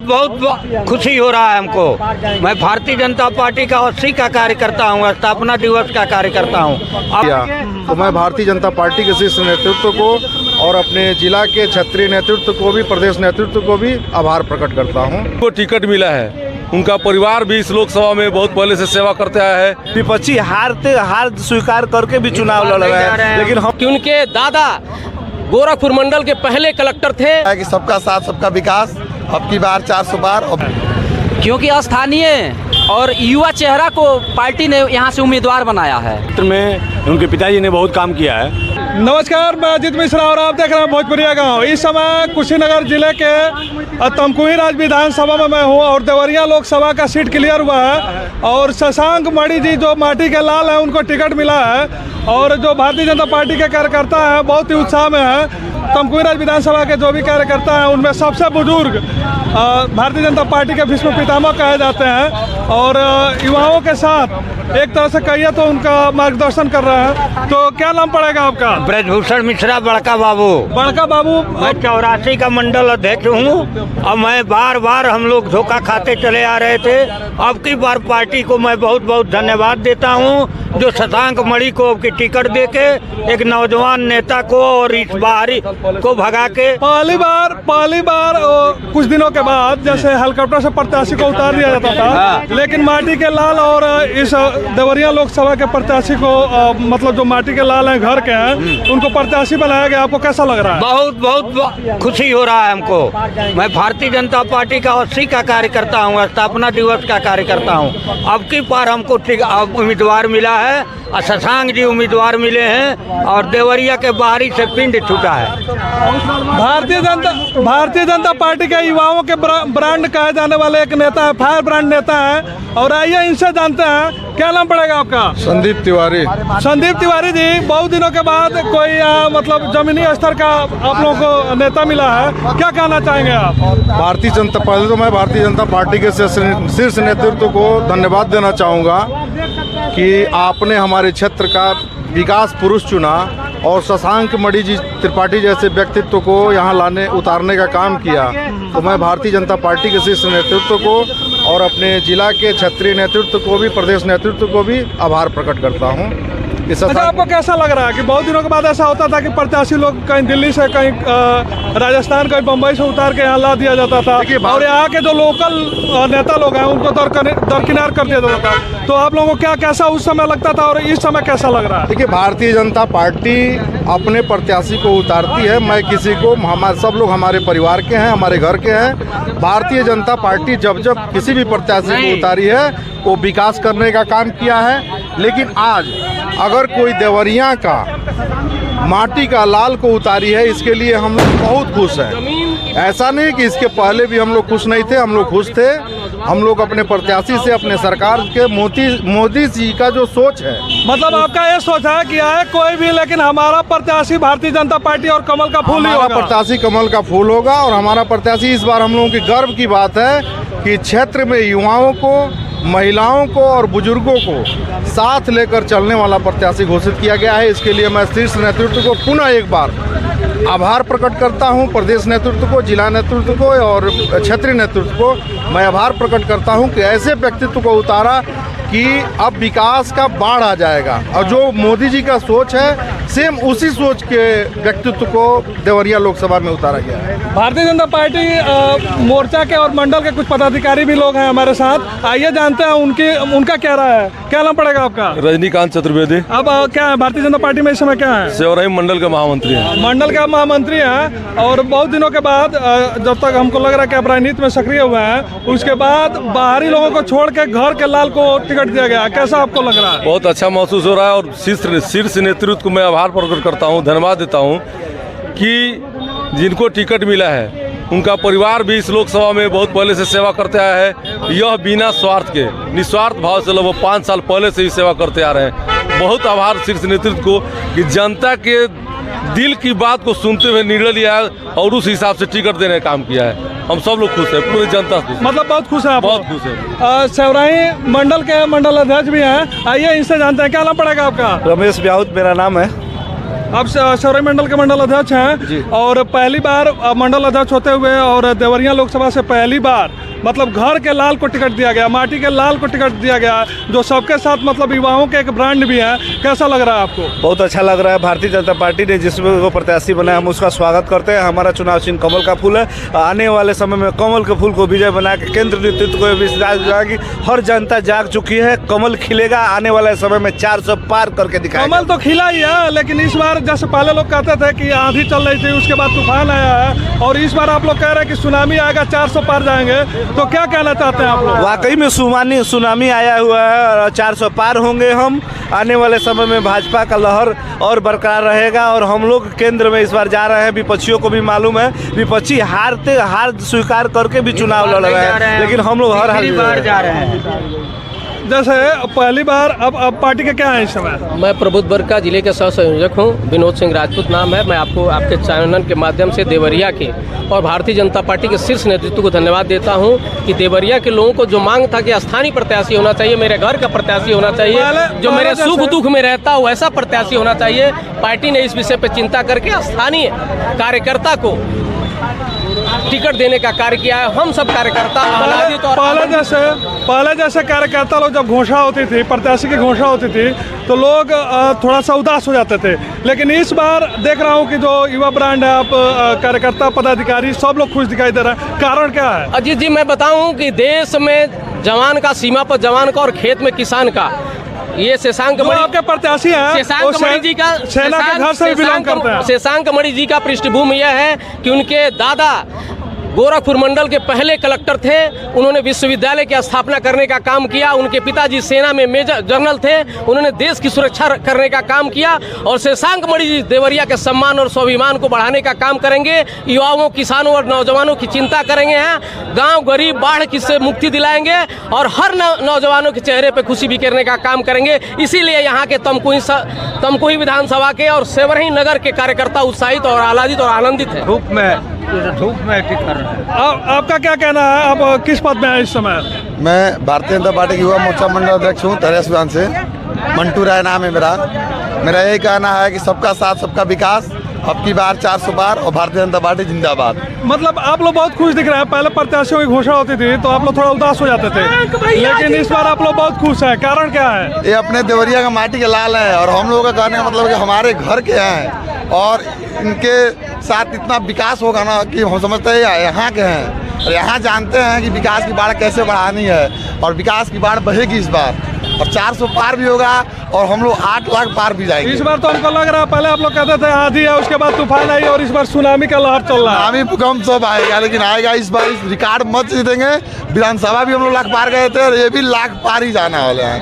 बहुत खुशी हो रहा है हमको। मैं भारतीय जनता पार्टी का 80 का कार्यकर्ता हूँ, स्थापना दिवस का कार्यकर्ता हूँ। तो मैं भारतीय जनता पार्टी के शीर्ष नेतृत्व को और अपने जिला के क्षेत्रीय नेतृत्व को भी, प्रदेश नेतृत्व को भी आभार प्रकट करता हूँ। उनको टिकट मिला है, उनका परिवार भी इस लोकसभा में बहुत पहले से सेवा करते आया है। विपक्षी हार स्वीकार करके भी चुनाव लड़ रहे हैं, लेकिन हम कि उनके दादा गोरखपुर मंडल के पहले कलेक्टर थे। कि सबका साथ सबका विकास, अब की बार 400 बार। क्योंकि स्थानीय और युवा चेहरा को पार्टी ने यहाँ से उम्मीदवार बनाया है। में उनके पिताजी ने बहुत काम किया है। नमस्कार, मैं अजित मिश्रा और आप देख रहे हैं भोजपुरिया गांव। इस समय कुशीनगर जिले के तमकुही राज विधानसभा में मैं हूं और देवरिया लोकसभा का सीट क्लियर हुआ है और शशांक मणि जी जो माटी के लाल हैं उनको टिकट मिला है और जो भारतीय जनता पार्टी के कार्यकर्ता हैं बहुत ही उत्साह में है। तमकुही राज विधानसभा के जो भी कार्यकर्ता हैं उनमें सबसे बुजुर्ग भारतीय जनता पार्टी के भीष्म पितामह कहे जाते हैं और युवाओं के साथ एक तरह से कहिए तो उनका मार्गदर्शन कर रहे हैं। तो क्या नाम पड़ेगा आपका? ब्रजभूषण मिश्रा, बड़का बाबू। बड़का बाबू, मैं 84 का मंडल अध्यक्ष हूँ और मैं बार हम लोग धोखा खाते चले आ रहे थे। अब की बार पार्टी को मैं बहुत बहुत धन्यवाद देता हूँ जो शशांक मणि को अब की टिकट दे के एक नौजवान नेता को और इस बाहरी को भगा के पहली बार कुछ दिनों के बाद जैसे हेलीकॉप्टर से प्रत्याशी को उतार दिया जाता था, लेकिन माटी के लाल और इस देवरिया लोकसभा के प्रत्याशी को मतलब जो माटी के लाल हैं, घर के हैं, उनको प्रत्याशी बनाया गया। आपको कैसा लग रहा है? बहुत खुशी हो रहा है हमको। मैं भारतीय जनता पार्टी का 80 का कार्यकर्ता हूँ, स्थापना दिवस का कार्यकर्ता हूँ। अब की बार हमको उम्मीदवार मिला है और शशांक जी उम्मीदवार मिले हैं और देवरिया के बाहरी से पिंड छूटा है। भारतीय जनता पार्टी के युवाओं के ब्रांड कहे जाने वाले एक नेता है, फायर ब्रांड नेता है और आइए इनसे जानते हैं। क्या नाम पड़ेगा आपका? संदीप तिवारी। संदीप तिवारी जी, बहुत दिनों के बाद कोई मतलब जमीनी स्तर का आप लोगों को नेता मिला है, क्या कहना चाहेंगे आप? भारतीय जनता पार्टी तो मैं भारतीय जनता पार्टी के शीर्ष नेतृत्व को धन्यवाद देना चाहूँगा कि आपने हमारे क्षेत्र का विकास पुरुष चुना और शशांक मणि जी त्रिपाठी जैसे व्यक्तित्व को यहाँ उतारने का काम किया। तो मैं भारतीय जनता पार्टी के शीर्ष नेतृत्व को और अपने जिला के क्षेत्रीय नेतृत्व को भी, प्रदेश नेतृत्व को भी आभार प्रकट करता हूँ। अच्छा, आपको कैसा लग रहा है कि बहुत दिनों के बाद ऐसा होता था कि प्रत्याशी लोग कहीं दिल्ली से, कहीं राजस्थान, कहीं बम्बई से उतार के यहाँ ला दिया जाता था और यहाँ के जो लोकल नेता लोग हैं उनको दरकिनार कर दिया जाता था। तो आप लोगों को कैसा उस समय लगता था और इस समय कैसा लग रहा है? देखिए, भारतीय जनता पार्टी अपने प्रत्याशी को उतारती है। मैं किसी को, सब लोग हमारे परिवार के हैं, हमारे घर के हैं। भारतीय जनता पार्टी जब किसी भी प्रत्याशी को उतारी है वो विकास करने का काम किया है। लेकिन आज अगर कोई देवरिया का माटी का लाल को उतारी है, इसके लिए हम लोग बहुत खुश हैं। ऐसा नहीं कि इसके पहले भी हम लोग खुश नहीं थे, हम लोग खुश थे। हम लोग अपने प्रत्याशी से, अपने सरकार के मोदी जी का जो सोच है, मतलब आपका ये सोच है कि आए कोई भी, लेकिन हमारा प्रत्याशी भारतीय जनता पार्टी और कमल का फूल ही होगा। हमारा प्रत्याशी कमल का फूल होगा और हमारा प्रत्याशी, इस बार हम लोगों की गर्व की बात है कि क्षेत्र में युवाओं को, महिलाओं को और बुजुर्गों को साथ लेकर चलने वाला प्रत्याशी घोषित किया गया है। इसके लिए मैं शीर्ष नेतृत्व को पुनः एक बार आभार प्रकट करता हूं। प्रदेश नेतृत्व को, जिला नेतृत्व को और क्षेत्रीय नेतृत्व को मैं आभार प्रकट करता हूं कि ऐसे व्यक्तित्व को उतारा कि अब विकास का बाढ़ आ जाएगा। और जो मोदी जी का सोच है, सेम उसी सोच के व्यक्तित्व को देवरिया लोकसभा में उतारा गया है। भारतीय जनता पार्टी मोर्चा के और मंडल के कुछ पदाधिकारी भी लोग हैं हमारे साथ। आइए जानते हैं उनका क्या राय है। क्या नाम पड़ेगा आपका? रजनीकांत चतुर्वेदी। अब क्या है भारतीय जनता पार्टी में इस समय क्या है? सेवराई मंडल का महामंत्री है। मंडल का महामंत्री है और बहुत दिनों के बाद जब तक हमको लग रहा है कि आप राजनीति में सक्रिय हुए हैं, उसके बाद बाहरी लोगों को छोड़ के घर के लाल को टिकट दिया गया। कैसा आपको लग रहा है? बहुत अच्छा महसूस हो रहा है और शीर्ष नेतृत्व को मैं आभार प्रकट करता हूँ, धन्यवाद देता हूँ कि जिनको टिकट मिला है उनका परिवार भी इस लोकसभा में बहुत पहले से सेवा करते आया है। यह बिना स्वार्थ के, निस्वार्थ भाव से लगभग 5 साल पहले से ही सेवा करते आ रहे हैं। बहुत आभार शीर्ष नेतृत्व को कि जनता के दिल की बात को सुनते हुए निर्णय लिया है और उस हिसाब से टिकट देने का काम किया है। हम सब लोग खुश हैं, पूरी जनता खुश है। मतलब बहुत खुश है आप? बहुत खुश है। सेवराई मंडल के मंडल अध्यक्ष भी हैं। आइए इनसे जानते हैं। क्या नाम पड़ेगा आपका? रमेश ब्याहुत मेरा नाम है। आप सौरई मंडल के मंडल अध्यक्ष हैं और पहली बार मंडल अध्यक्ष होते हुए और देवरिया लोकसभा से पहली बार मतलब घर के लाल को टिकट दिया गया, माटी के लाल को टिकट दिया गया, जो सबके साथ मतलब युवाओं के एक ब्रांड भी है। कैसा लग रहा है आपको? बहुत अच्छा लग रहा है। भारतीय जनता पार्टी ने जिसमें वो प्रत्याशी बनाया, हम उसका स्वागत करते हैं। हमारा चुनाव चिन्ह कमल का फूल है। आने वाले समय में कमल के फूल को विजय बना के केंद्र नेतृत्व को विश्वास दिलाया कि हर जनता जाग चुकी है, कमल खिलेगा। आने वाले समय में 400 पार करके दिखाएगा। कमल तो खिला ही है, लेकिन इस बार जैसे पहले लोग कहते थे कि आंधी चल रही थी, उसके बाद तूफान आया है, और इस बार आप लोग कह रहे हैं कि सुनामी आएगा, 400 पार जाएंगे, तो क्या कहना चाहते हैं आप लोग? वाकई में सुनामी आया हुआ है और 400 पार होंगे हम। आने वाले समय में भाजपा का लहर और बरकरार रहेगा और हम लोग केंद्र में इस बार जा रहे हैं। विपक्षियों को भी मालूम है, विपक्षी हार स्वीकार करके भी चुनाव लड़ रहे हैं, लेकिन हम लोग हर हाल जा रहे हैं। जैसे पहली बार अब पार्टी के क्या है इस समय? मैं प्रबुद्ध वर्ग का जिले के सह संयोजक हूं, विनोद सिंह राजपूत नाम है। मैं आपको आपके चैनल के माध्यम से देवरिया के और भारतीय जनता पार्टी के शीर्ष नेतृत्व को धन्यवाद देता हूं कि देवरिया के लोगों को जो मांग था कि स्थानीय प्रत्याशी होना चाहिए, मेरे घर का प्रत्याशी होना चाहिए, जो मेरे सुख दुख में रहता हो वैसा प्रत्याशी होना चाहिए, पार्टी ने इस विषय पर चिंता करके स्थानीय कार्यकर्ता को टिकट देने का कार्य किया है। हम सब कार्यकर्ता पहले जैसे कार्यकर्ता लोग जब घोषणा होती थी, प्रत्याशी की घोषणा होती थी, तो लोग थोड़ा सा उदास हो जाते थे, लेकिन इस बार देख रहा हूं कि जो युवा ब्रांड है, आप कार्यकर्ता पदाधिकारी सब लोग खुश दिखाई दे रहे हैं। कारण क्या है? अजीत जी, मैं बताऊं कि देश में जवान का, सीमा पर जवान का और खेत में किसान का, ये शशांक मणि आपके प्रत्याशी हैं, शशांक मणि जी का सेना के घर से बिलोंग करते हैं। शशांक मणि जी का पृष्ठभूमि यह है कि उनके दादा गोरखपुर मंडल के पहले कलेक्टर थे। उन्होंने विश्वविद्यालय की स्थापना करने का काम किया। उनके पिताजी सेना में मेजर जनरल थे। उन्होंने देश की सुरक्षा करने का काम किया और शशांक मणि जी देवरिया के सम्मान और स्वाभिमान को बढ़ाने का काम करेंगे। युवाओं, किसानों और नौजवानों की चिंता करेंगे हैं। गांव गरीब बाढ़ की से मुक्ति दिलाएंगे और हर नौजवानों के चेहरे पर खुशी बिखेरने का काम करेंगे। इसीलिए यहाँ के तमकुही विधानसभा के और सेवरही नगर के कार्यकर्ता उत्साहित और आह्लादित और आनंदित है। धूप में ठीक कर रहे हैं। आपका क्या कहना है? आप किस पद में हैं इस समय? मैं भारतीय जनता पार्टी के युवा मोर्चा मंडल अध्यक्ष हूँ, तरेस विधान से। मंटू राय नाम है मेरा यही कहना है कि सबका साथ सबका विकास, अब की बार 400 पार और भारतीय जनता पार्टी जिंदाबाद। मतलब आप लोग बहुत खुश दिख रहे हैं। पहले प्रत्याशियों की घोषणा होती थी तो आप लोग थोड़ा उदास हो जाते थे, लेकिन इस बार आप लोग बहुत खुश हैं। कारण क्या है? ये अपने देवरिया का माटी के लाल हैं और हम लोगों का कहने का मतलब कि हमारे घर के हैं और इनके साथ इतना विकास होगा ना कि हम समझते हैं यहाँ के हैं और यहाँ जानते हैं कि विकास की बाढ़ कैसे बढ़ानी है और विकास की बाढ़ बहेगी इस बार और 400 पार भी होगा और हम लोग 8 लाख पार भी जाएंगे। इस बार तो हमको लग रहा है, पहले आप लोग कहते थे आंधी है, उसके बाद तूफान आई और इस बार सुनामी का लहर चल रहा है। सुनामी भूकंप सब आएगा, लेकिन आएगा इस बार। इस रिकॉर्ड मत जीतेंगे। विधानसभा भी हम लोग लाख पार गए थे और ये भी लाख पार ही जाना वाले हैं।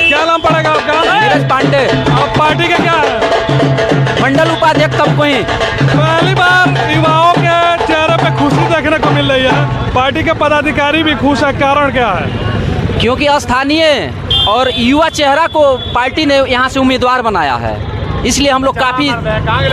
क्या नाम पड़ेगा आपका? नीरज पांडे। आप पार्टी के क्या है? मंडल उपाध्यक्ष तमकुही। पहली बार युवाओं के चेहरे पे खुशी देखने को मिल रही है, पार्टी के पदाधिकारी भी खुश है। कारण क्या है? क्योंकि स्थानीय और युवा चेहरा को पार्टी ने यहाँ से उम्मीदवार बनाया है, इसलिए हम लोग काफी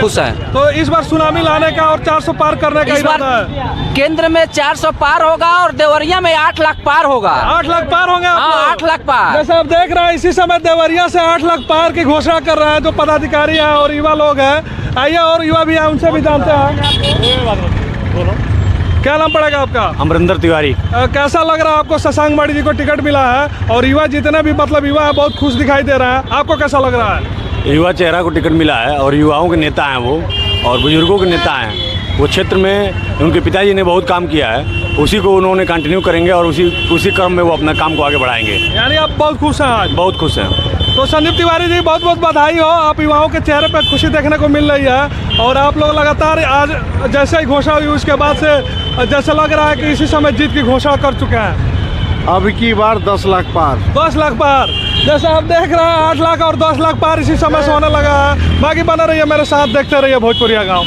खुश हैं। तो इस बार सुनामी लाने का और 400 पार करने का इस बार इरादा है। केंद्र में 400 पार होगा और देवरिया में 8 लाख पार होगा। 8 लाख पार होंगे आप लोग? 8 लाख पार। जैसे आप देख रहे हैं, इसी समय देवरिया से 8 लाख पार की घोषणा कर रहे हैं जो पदाधिकारी हैं और युवा लोग हैं। आइए और युवा भी हैं, उनसे भी जानते हैं। क्या नाम पड़ेगा आपका? अमरिंदर तिवारी। कैसा लग रहा है आपको? शशांक मणि जी को टिकट मिला है और युवा जितने भी मतलब युवा है बहुत खुश दिखाई दे रहा है। आपको कैसा लग रहा है? युवा चेहरा को टिकट मिला है और युवाओं के नेता हैं वो और बुजुर्गों के नेता हैं। वो क्षेत्र में उनके पिताजी ने बहुत काम किया है, उसी को उन्होंने कंटिन्यू करेंगे और उसी क्रम में वो अपना काम को आगे बढ़ाएंगे। यानी आप बहुत खुश हैं आज? बहुत खुश हैं। तो संदीप तिवारी जी, बहुत बहुत बधाई हो। आप युवाओं के चेहरे पर खुशी देखने को मिल रही है और आप लोग लगातार आज जैसे ही घोषणा हुई उसके बाद से जैसे लग रहा है कि इसी समय जीत की घोषणा कर चुके हैं। अब की बार 10 लाख पार। 10 लाख पार। जैसे आप देख रहे हैं 8 लाख और 10 लाख पार इसी समय से होने लगा है। बाकी बना रहिए मेरे साथ, देखते रहिए भोजपुरिया गाँव।